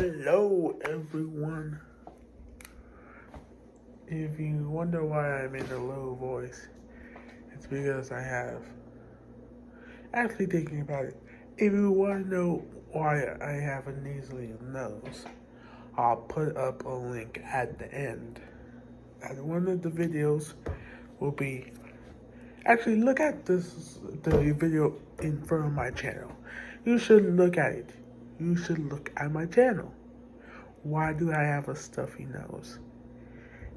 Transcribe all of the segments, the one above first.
Hello, everyone. If you wonder why I'm in a low voice, it's because I have actually thinking about it. If you want to know why I have a nasally nose, I'll put up a link at the end. And one of the videos will be actually look at the video in front of my channel. You shouldn't look at it. You should look at my channel. Why do I have a stuffy nose?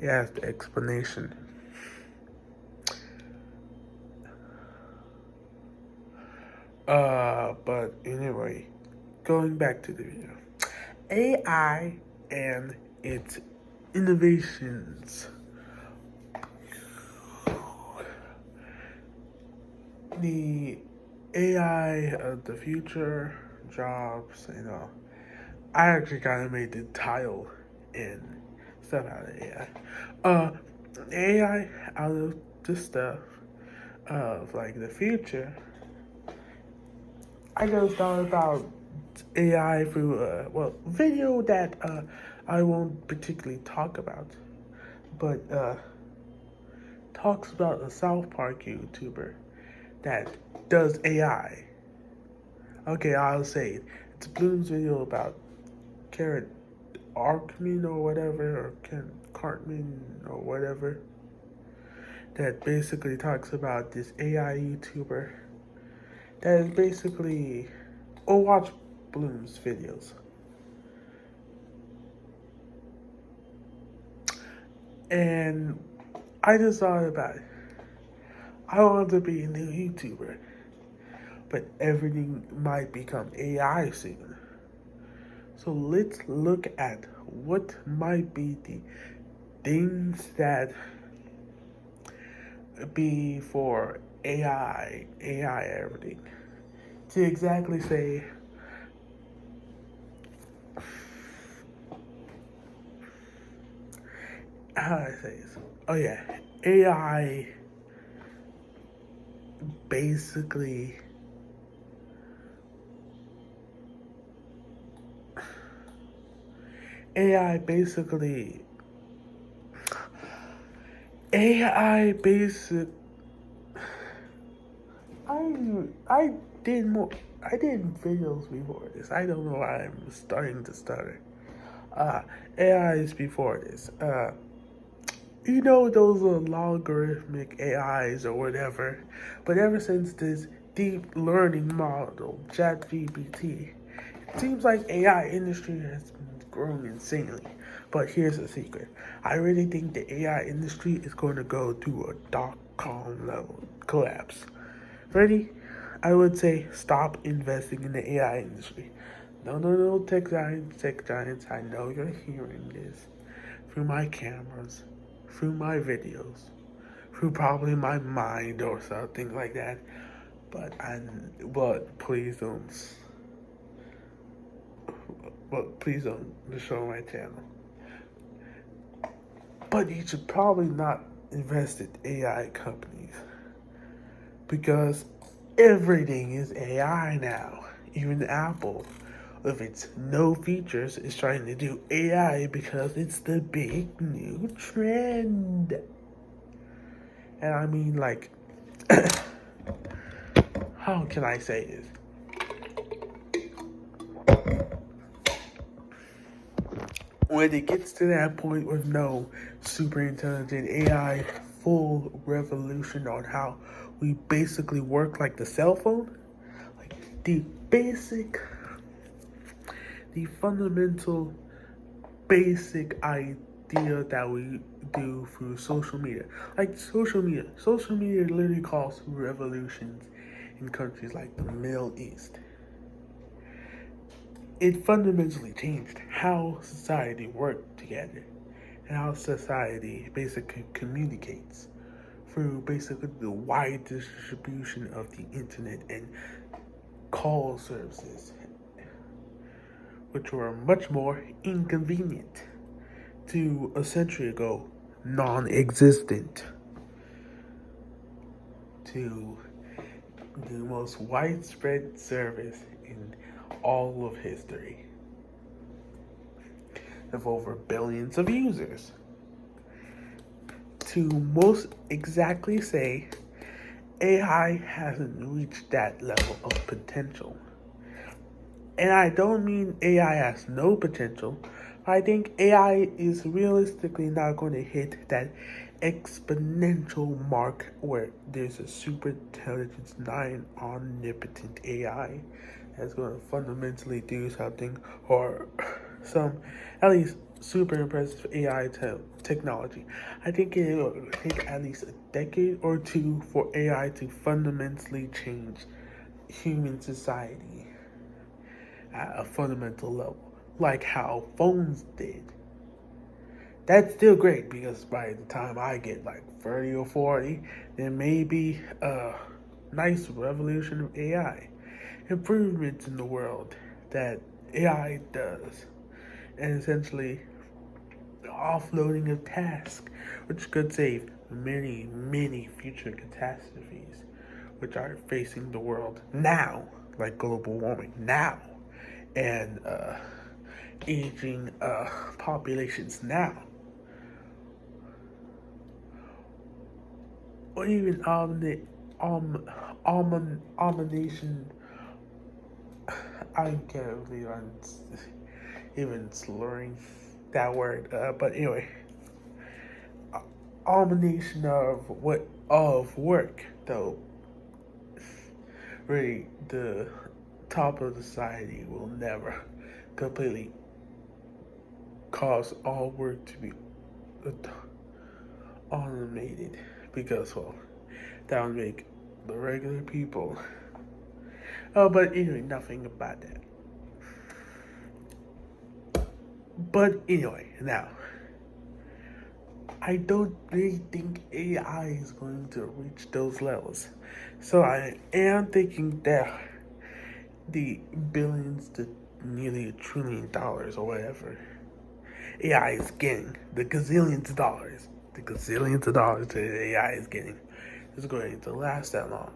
It has the explanation. But anyway, going back to the video. AI and its innovations. The AI of the future, jobs, I actually kind of made the title and stuff out of AI. AI out of the stuff of like the future. I just thought about AI through video that I won't particularly talk about, but talks about a South Park YouTuber that does AI. Okay, I'll say it. It's Bloom's video about Carrot Arkman or whatever, or Ken Cartman or whatever, that basically talks about this AI YouTuber that is basically, oh, watch Bloom's videos. And I just thought about it. I want to be a new YouTuber, but everything might become AI soon. So let's look at what might be the things that be for AI everything. To exactly say, how do I say this? Oh yeah, AI basically AI basically AI basic I did more I did videos before this. I don't know why I'm starting to stutter. Uh AI is before this. You know those logarithmic AIs or whatever. But ever since this deep learning model, ChatGPT, it seems like AI industry has grown insanely. But here's the secret. I really think the AI industry is going to go to a dot-com level collapse. Ready? I would say stop investing in the AI industry. No, tech giants, I know you're hearing this through my cameras, through my videos, through probably my mind or something like that. But please don't destroy my channel. But you should probably not invest in AI companies because everything is AI now. Even Apple, with its no features, is trying to do AI because it's the big new trend. And I mean, like, how can I say this? When it gets to that point with no super intelligent AI, full revolution on how we basically work like the cell phone, like the basic, the fundamental, basic idea that we do through social media. Like social media literally causes revolutions in countries like the Middle East. It fundamentally changed how society worked together and how society basically communicates through basically the wide distribution of the internet and call services, which were much more inconvenient to a century ago, non existent, to the most widespread service in all of history. with over billions of users. To most exactly say, AI hasn't reached that level of potential. And I don't mean AI has no potential. I think AI is realistically not going to hit that exponential mark where there's a super intelligence, non-omnipotent AI that's going to fundamentally do something, or some, at least, super impressive AI technology. I think it will take at least a decade or two for AI to fundamentally change human society at a fundamental level, like how phones did. That's still great because by the time I get like 30 or 40, there may be a nice revolution of AI, improvements in the world that AI does, and essentially the offloading of tasks, which could save many, many future catastrophes which are facing the world now, like global warming now, and aging populations now, or even abomination. I can't believe I'm even slurring that word, but anyway, abomination of work, though. Really, the top of society will never completely cause all work to be automated because, well, that would make the regular people. Oh, but anyway, nothing about that. But anyway, now, I don't really think AI is going to reach those levels. So I am thinking that the billions to nearly $1 trillion or whatever AI is getting, the gazillions of dollars that AI is getting, is going to last that long.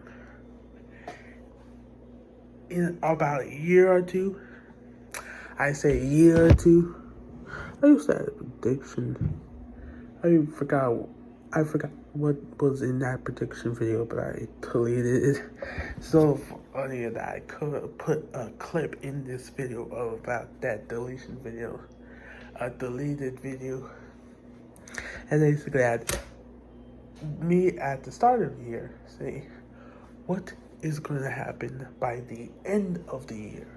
In about a year or two, I say a year or two, I used to have a prediction. I forgot what was in that prediction video, but I deleted it. So funny that I could put a clip in this video about that deletion video, a deleted video, and basically had me at the start of the year say what is going to happen by the end of the year.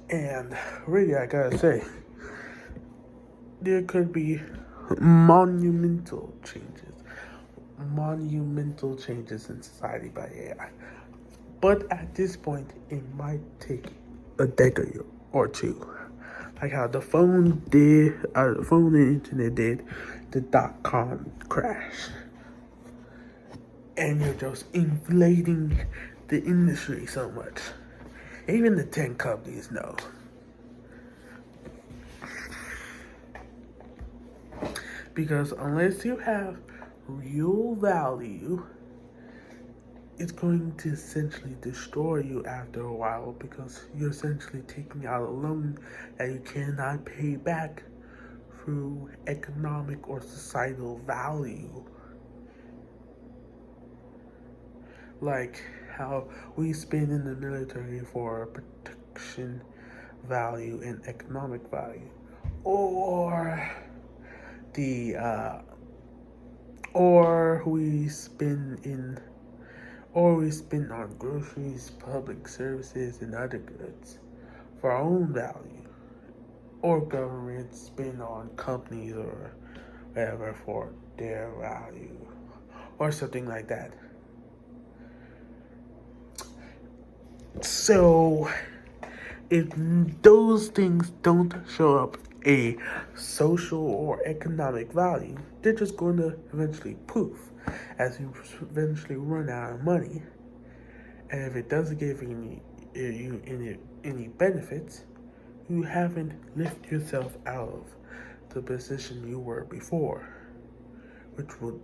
And really, I gotta say, there could be monumental changes in society by AI. But at this point, it might take a decade or two. Like how the phone and internet did the .com crash. And you're just inflating the industry so much. Even the 10 companies know. Because unless you have real value, it's going to essentially destroy you after a while because you're essentially taking out a loan that you cannot pay back through economic or societal value. Like how we spend in the military for protection value and economic value. Or the or we spend on groceries, public services, and other goods for our own value, or government spend on companies or whatever for their value, or something like that. So, if those things don't show up a social or economic value, they're just going to eventually poof as you eventually run out of money. And if it doesn't give you any benefits, you haven't lifted yourself out of the position you were before, which would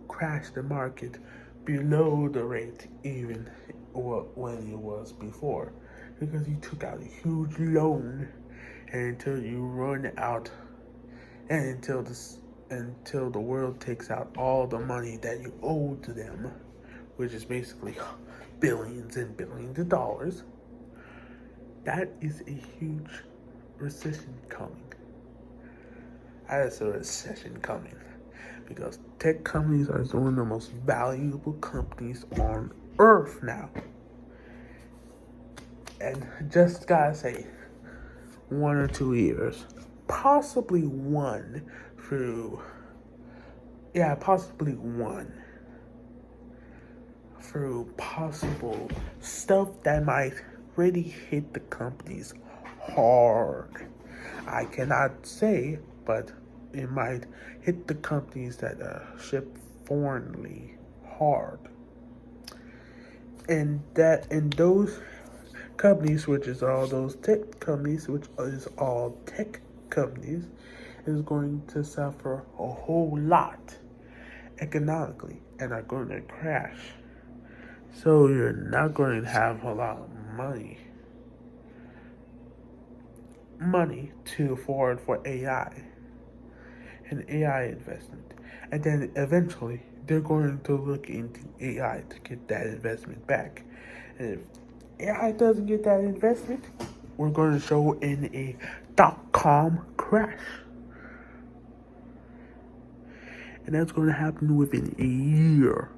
crash the market below the rate even when it was before, because you took out a huge loan and until you run out, and until the world takes out all the money that you owe to them, which is basically billions and billions of dollars. That is a huge recession coming. That is a recession coming because tech companies are one of the most valuable companies on earth now. And just gotta say, 1 or 2 years, possibly one possibly one through possible stuff that might really hit the companies hard. I cannot say, but it might hit the companies that ship foreignly hard. And those companies, which is all those tech companies, which is all tech companies, is going to suffer a whole lot economically and are going to crash. So you're not going to have a lot of money to afford for AI and AI investment. And then eventually they're going to look into AI to get that investment back. And if AI doesn't get that investment, we're going to show in a .com crash. And that's going to happen within a year.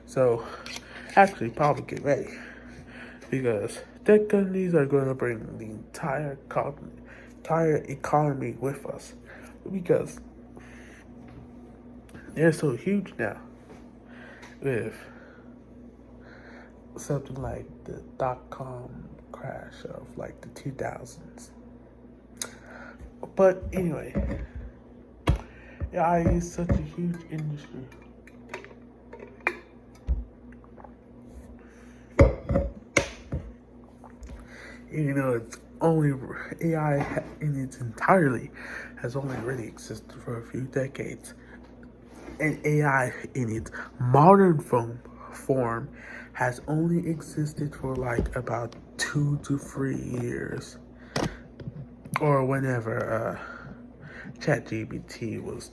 So, actually, probably get ready. Because tech companies are going to bring the entire economy with us. Because they're so huge now. With something like the .com crash of like the 2000s. But anyway, AI is such a huge industry. Even though it's only AI in its entirety has only really existed for a few decades, and AI in its modern form has only existed for like about 2 to 3 years, or whenever ChatGPT was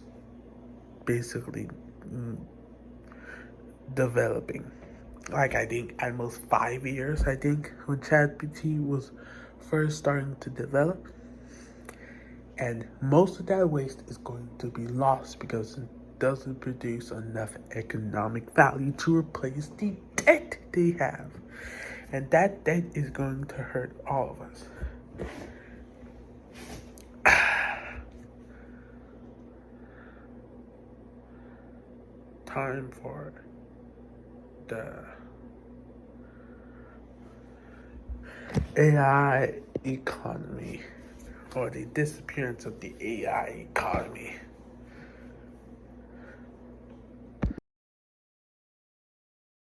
basically developing. Like I think almost 5 years, I think, when ChatGPT was first starting to develop. And most of that waste is going to be lost because it doesn't produce enough economic value to replace the debt they have. And that debt is going to hurt all of us. Time for the AI economy, or the disappearance of the AI economy.